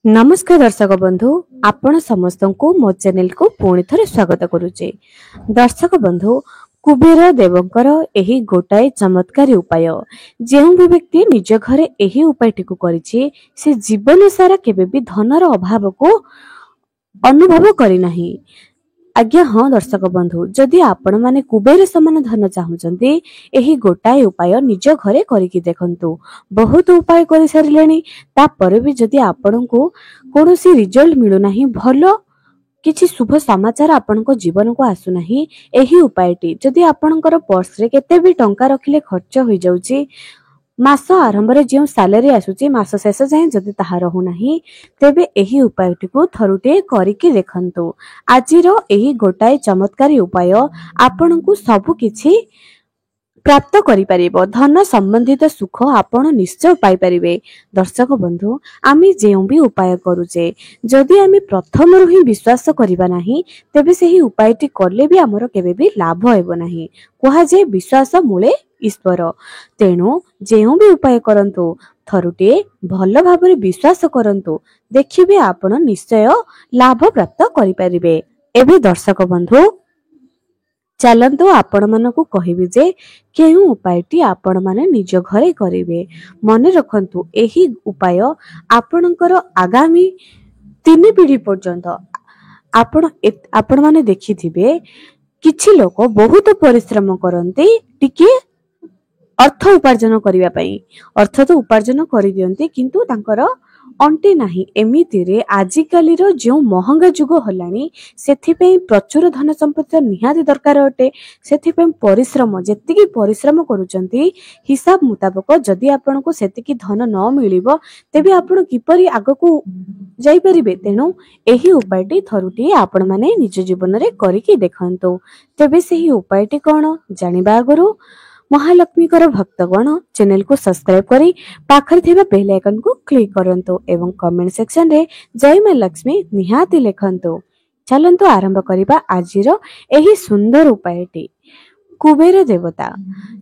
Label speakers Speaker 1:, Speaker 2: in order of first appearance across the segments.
Speaker 1: नमस्कार दर्शक बंधु आपण समस्त को मो चैनल को पुणी थे स्वागत करुचे। दर्शक बंधु कुबेर देवंकर एही गोटाए चमत्कारी उपाय जो भी व्यक्ति निज घरे एही उपायटी को करिछि से जीवन सारा केबे भी धनर अभाव को अनुभव करि नाही। आज्ञा हाँ दर्शक बंधु जदि आपण माने कुबेर समान धन चाहूचंती एही गोटाए उपाय निज घरे करिकि देखंतु। बहुत उपाय करि सारिलेनी तापर भी जदि आपनको कोनोसी रिजल्ट मिलु नाही भलो किछि शुभ समाचार आपनको जीवन को आसु नाही एही उपायटी जदि आपनकर पर्स रे केते भी टंका रखिले खर्च होई जाउची मास आरंभ रे जो सैलरी आसुची मास शेष जाए जदि ताहा रहु नाही तेबे एही उपायटी को थरुटे करिकि देखंतु। आजिरो एही गोटाए चमत्कारी उपाय आपनकु सब किछि प्राप्त करि परिबो धन संबंधित सुख आपण निश्चय पाई परिबे। दर्शक बंधु आमी जेउ भी उपाय करूचे जदि आमी प्रथम रु ही विश्वास करिबा नाही तेबे सेही उपायटी करले भी हमरो केबे भी लाभ हेबो नाही। कुहा जे विश्वास मूले ईश्वर तेणु जेउ भी उपाय करंतु थरुटे भल भाबरे विश्वास करंतु देखिबे आपण निश्चय लाभ प्राप्त करि परिबे। एबे दर्शक बंधु चलंतु आपण मानकु कहिबे जे केउ उपायटी आपण माने निज घरे करिवे। मन रखंतु एही उपाय आपणकर आगामी 3 पीढ़ी पर्यंत आपण माने देखिथिबे किछि लोक बहुत परिश्रम करंती टिके अर्थ उपार्जन करिवा पई अर्थ तो उपार्जन करि दियंती किंतु तांकर अंटे नाही। एमिति रे आजिकाली रो जो महंगा जुग हलानी सेथि पे प्रचुर धन संपत्ति निहाती दरकार अटे। सेथि पे परिश्रम जेतिकी परिश्रम करूचंती हिसाब मुताबिक जदि आपनको सेतिकी धन न मिलिबो तेबे आपण किपरि आगको जाई परिबे। तेनु एही उपायटी थरुटी आपण माने निज जीवन रे करिकि देखंतु। तेबे सेही उपायटी कोन जानिबा आगरु महालक्ष्मी कर भक्तगण चैनल को सब्सक्राइब करी पाखरे थिबा बेल आइकन को क्लिक करंतु एवं कमेंट सेक्शन रे जय मां लक्ष्मी निहाती लिखंतु। चलंतु आरंभ करिबा आजिरो एही सुंदर उपायटी। कुबेर देवता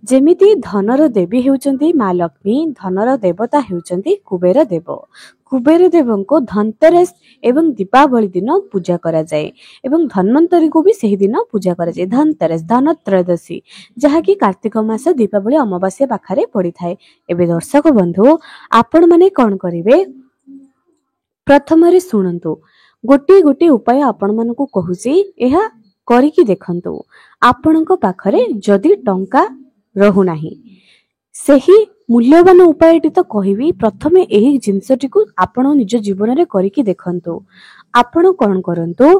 Speaker 1: जेमिति धनर देवी हेउचंती मां लक्ष्मी धनर देवता हेउचंती कुबेर देव। कुबेर देव को धनतेरस एवं दीपावली दिन पूजा करा जाए एवं धन्वंतरी को भी सही दिन पूजा करा जाए। धनतेरस धन त्रयोदशी जहा कि कार्तिक मास दीपावली अमावास्या पाखरे पड़ी थाए। एबे दर्शक बंधु आपण माने कोन करिवे प्रथम रे सुनंतु गोटे गोटे उपाय आपण मानको कहूची एहा करिकि देखंतु। आपणक पाखरे जदि टंका रहु नाही सेही मूल्यवान उपायटी तो कहबी प्रथमे एही जिंसटी को आपण निज जीवन रे करिकि देखंतु। आपण कोन करंतु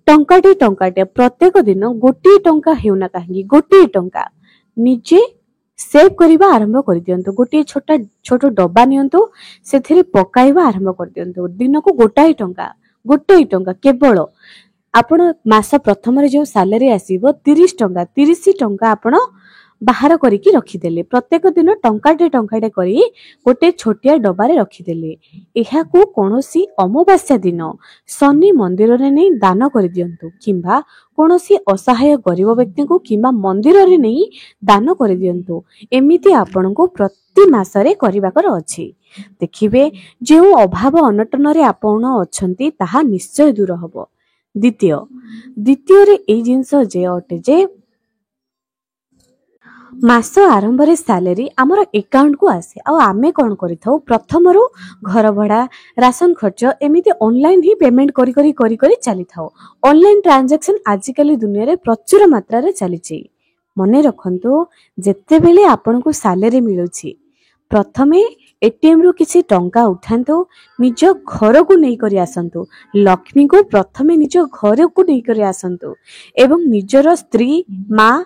Speaker 1: टंकाटे प्रत्येक दिन गोटे टंका हेउना काहे गोटे टंका निजे सेव करबा आरंभ कर दियंतु। गोटे छोट डब्बा नियंतु सेथिरे पकाइबा आरंभ कर दियंतु। दिन को गोटे टंका केवल आपण मास प्रथम रे जो सैलरी आसीबो 30 टंका आपण बाहर करिकि रखिदेले। प्रत्येक दिन टंकाटे करी गोटे छोटिया डब्बा रे रखिदेले। एहा को कोनोसी अमावास्या दिन शनि मंदिर रे नै दान कर दियंतु किंबा कोनोसी असहाय गरीब व्यक्ति को किंबा मंदिर रे नै दान कर दियंतु। एमिति आपन को प्रति मास रे करिबाकर अछि। देखिबे जे अभाव अनटन रे आपण अछंती ताहा निश्चय दूर हबो। द्वितीय रे ए जिंस जे अटे जे मास आरंभ रे सैलरी हमर अकाउंट को आसे आ आमे कोन करिथौ प्रथम रो घर भड़ा राशन खर्च एमिति ऑनलाइन ही पेमेंट करी चली थाओ। ऑनलाइन ट्रांजैक्शन आजिकली दुनिया रे प्रचुर मात्रा रे चली छी। मने रखंतु जेते बेले आपन को सैलरी मिलुछि प्रथमे एटीएम रो किछि टंका उठांतु निज घर को नै करी आसंतु। लक्ष्मी को प्रथमे निज घर को नै करी आसंतु एवं निजर स्त्री मां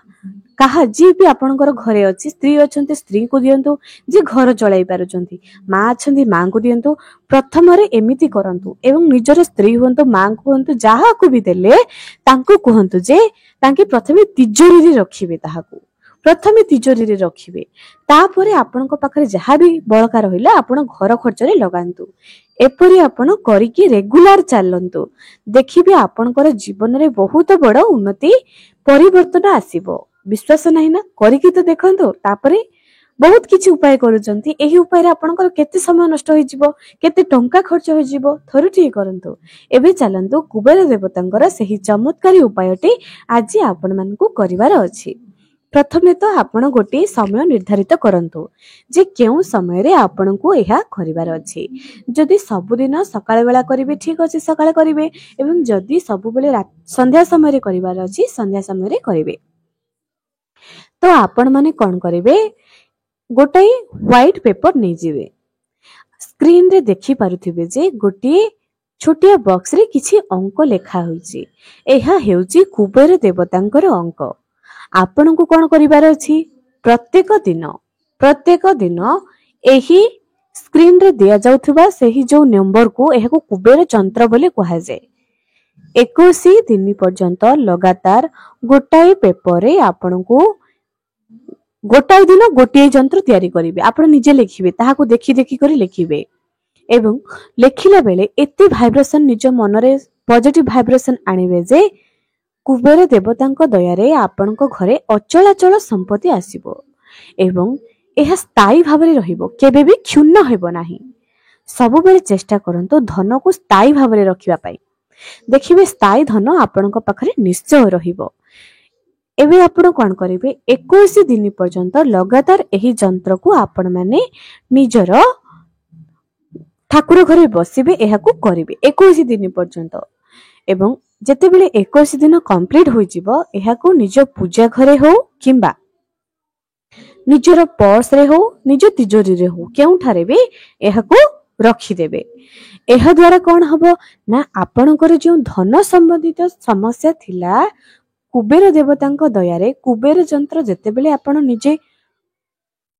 Speaker 1: कहा जी भी आपनकर घरे अछि स्त्री अछंती स्त्री को दियंतु जे घर चलाई पारुचंती मां अछंती मां को दियंतु। प्रथम रे एमिति करंतु एवं निजर स्त्री हुंतु मां को हुंतु जाहा को भी देले तांको कहंतु जे तांके प्रथमे तिजोरी रे रखिबे। ताहाको प्रथमे तिजोरी रे रखिबे तापरे आपनक पाखरे जहा भी बळका रहिला आपण घर खर्च रे लगांतु। एपरि आपण करिकि रेगुलर चलंतु देखिबे आपनकर जीवन रे बहुत बड़ उन्नति परिवर्तन आसीबो। विश्वास नहीं ना करिकि तो देखंतु तापरे बहुत किछि उपाय करूचंती एही उपाय रे आपनकर केते समय नष्ट होई जिवो केते टंका खर्च होई जिवो थरुठी करंतु एबे चलंतु कुबेर देवतांकर सही चमत्कारी उपायटी आज आपण मानकू करिवार अछि। प्रथमे तो आपण गोटे समय निर्धारित करंतु जे केउ समय रे आपनकू एहा करिवार अछि। जदि सबुदिन सकाळ बेला करिवे ठीक अछि सकाळ करिवे एवं जदि सबु बेले संध्या समय रे करिवार अछि संध्या समय रे करिवे। तो आपण माने कोन करिवे गोटे व्हाइट पेपर नै जिवे स्क्रीन रे देखि पारुथिबे जे गोटे छोटिया बॉक्स रे किछि अंक लेखा होईछि एहा हेउछि कुबेर देवतांकर अंक। आपनकू कोन करिवार अछि प्रत्येक दिन एही स्क्रीन रे दिया जाउथबा सेही जो नंबर को एहाको कुबेर यंत्र बोले कहा जाय। 21 दिन पर्यंत लगातार गोटाए पेपर रे आपनकू गोटाए दिन गोटे यंत्र तैयारी करिवे आपण निजे लिखिबे ताहाको देखि देखि करी लिखिबे एवं लेखिला बेले एते भाइब्रेशन निज मन रे पॉजिटिव भाइब्रेशन आनिबे जे कुबेर देवतांक दया रे आपनक घरे अचलाचल संपत्ति आसीबो एवं एहा स्थायी भाव रे रहिबो केबे भी क्षुण्ण हेबो नाही। सब बेले चेष्टा करंतु धन को स्थायी भाव रे रखिबा पई देखिबे स्थायी धन आपनक पाखरे निश्चय रहिबो। एबे आपण कोन करिवे 21 दिन पर्यंत लगातार एही यंत्र को आपण माने निजर ठाकुर घरे बसिबे एहाकू करिवे 21 दिन पर्यंत एवं जेते बेले 21 दिन कंप्लीट होई जिवो एहाकू निज पूजा घरे हो किंबा निजर पर्स रे हो निज तिजोरी रे हो केउठारे भी एहाकू रखी देबे। एहा द्वारा कोन हबो ना आपनकर जो धन संबंधित समस्या थिला कुबेर देवतांक दया रे कुबेर यंत्र जेते बेले आपण निजे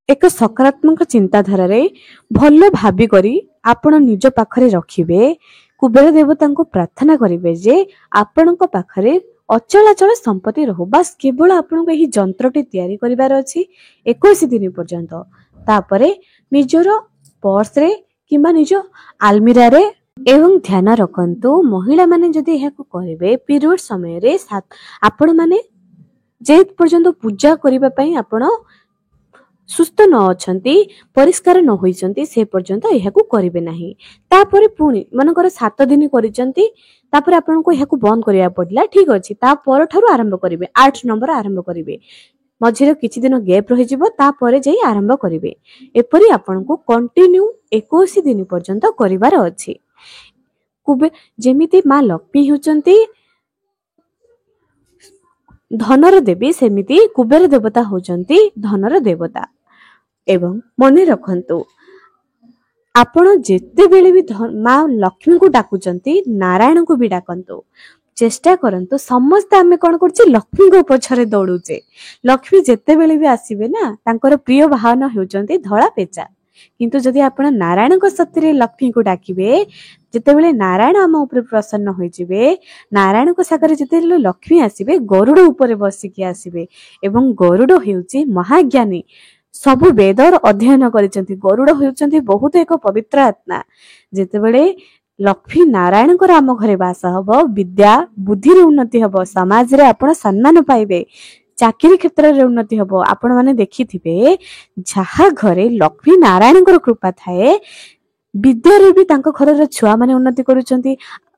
Speaker 1: एक सकारात्मक चिंताधारा रे भल भाबी करी आपण निज पाखरे रखिबे कुबेर देवतांको प्रार्थना करिवे जे आपणक पाखरे अचलाचल संपत्ति रहू बस केवल आपनको एही यंत्रटी तैयारी करिवार अछि 21 दिन पर्यंत। तापरे निजर पर्स रे किंबा निज आलमीरा रे एवं ध्यान रखंतु महिला माने जदि एहाको करिवे पीरियड समय रे आपण माने जे पर्यंत पूजा करिबा पई आपण सुस्थ न अछंती परिष्कार न होइचंती से पर्यंत एहाकू करिवे नाही। तापरे पुणी मनकर 7 दिन करिचंती तापरे आपनको एहाकू बंद करिया पड़ला ठीक अछि ता पर थारु आरंभ करिवे 8 नंबर आरंभ करिवे मझिरे किछि दिन गैप रहि जिवो तापरे जई आरंभ करिवे एपरि आपनको कंटिन्यू 21 दिन पर्यंत करिवार अछि। कुबे जेमिति मा लक्ष्मी होचंती धनर देवी सेमिति कुबेर देवता होचंती धनर देवता एवं मने रखंतु आपण जेते बेले भी मां लक्ष्मी को डाकुचंती नारायण को भी डाकंतु चेष्टा करंतु समस्त आमे कोन करछि लक्ष्मी को पछरे दौड़ुचे लक्ष्मी जेते बेले भी आसीबे ना तांकर प्रिय वाहन होचंती धळा पेचा किंतु जदि आपण नारायण को सत्य लक्ष्मी को डाकिबे जेते बेले नारायण आम ऊपर प्रसन्न होई जिवे नारायण को सागर जेते लक्ष्मी आसीबे गरुड़ ऊपर बसिकी आसीबे एवं गरुड़ हेउची महाज्ञानी सब वेदर अध्ययन करिसंती गरुड़ हेउचंती बहुत एक पवित्र आत्मा जेते बेले लक्ष्मी नारायण को आम घरे वास हबो विद्या बुद्धि रे उन्नति हबो समाज रे आपण सम्मान पाइबे चाकरी क्षेत्र रे उन्नति हबो। आपण माने देखिथिबे जहा घरे लक्ष्मी नारायण को कृपा थाए विद्या रे भी तांको घर रे छुआ माने उन्नति करूचंती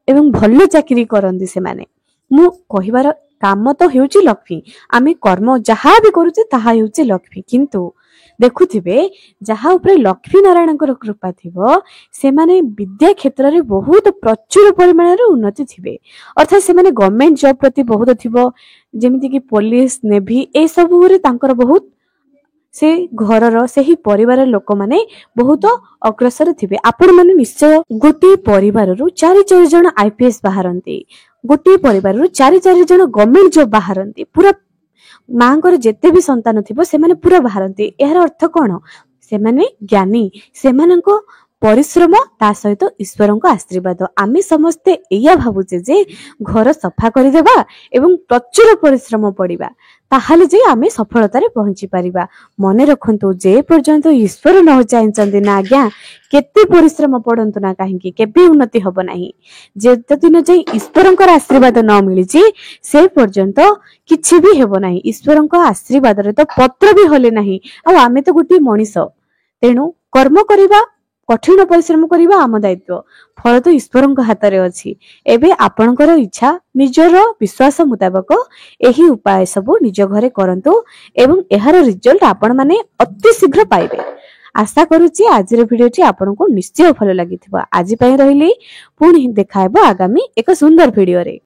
Speaker 1: एवं भल्लो चाकरी करंदी से माने मु कहिबार काम तो हेउची लक्ष्मी आमे कर्म जहा भी करूचे ताहा हेउची लक्ष्मी किंतु देखुथिबे जहा ऊपर लक्ष्मी नारायण को कृपा थिबो से माने विद्या क्षेत्र रे बहुत प्रचुर परिमाण रे उन्नति थिबे अर्थात से माने गवर्नमेंट जॉब प्रति बहुत थिबो जेमिति कि पुलिस नेवी ए सब रे तांकर बहुत से घरर सेही परिवार लोक माने बहुत अग्रसर थिबे। आपण माने निश्चय गोटे परिवार रु 4 जण आईपीएस बाहरंती गोटे परिवार रु 4 जण गवर्नमेंट जॉब बाहरंती पूरा मांकर जेते भी संतान थिबो से माने पूरा बाहरंती एहर अर्थ कोन से माने ज्ञानी से मानको परिश्रम ता सहित ईश्वरଙ୍କ आशीर्वाद आमे समस्ते एया भाबुचे जे घर सफा करदेबा एवं प्रचुर परिश्रम पड़िबा ताहाले जे आमे सफलतारे पहुंची परिबा। मने रखंतु जे पर्यंत ईश्वर न चाहचंदी ना आज्ञा केते परिश्रम पड़ंतु ना काहेकि केबे उन्नति हबो नाही। जे दिन जे ईश्वरଙ୍କ आशीर्वाद न मिलिची से पर्यंत किछि भी हेबो नाही। ईश्वरଙ୍କ आशीर्वाद रे तो पत्र भी हले नाही। आ आमे तो गुटी मनीष तेणु कर्म करिबा कठिन परिश्रम करिबा आम दायित्व फल तो ईश्वरଙ୍କ हाथ रे अछि। एबे आपणकर इच्छा निजर विश्वास मुताबक एही उपाय सब निज घरे करंतु एवं एहार रिजल्ट आपण माने अति शीघ्र पाइबे। आशा करूची आज भिडियोटी आपनको निश्चय भल लागिथिबा। आज पई रहिली पुणी देखायबो आगामी एक सुंदर भिडियो रे।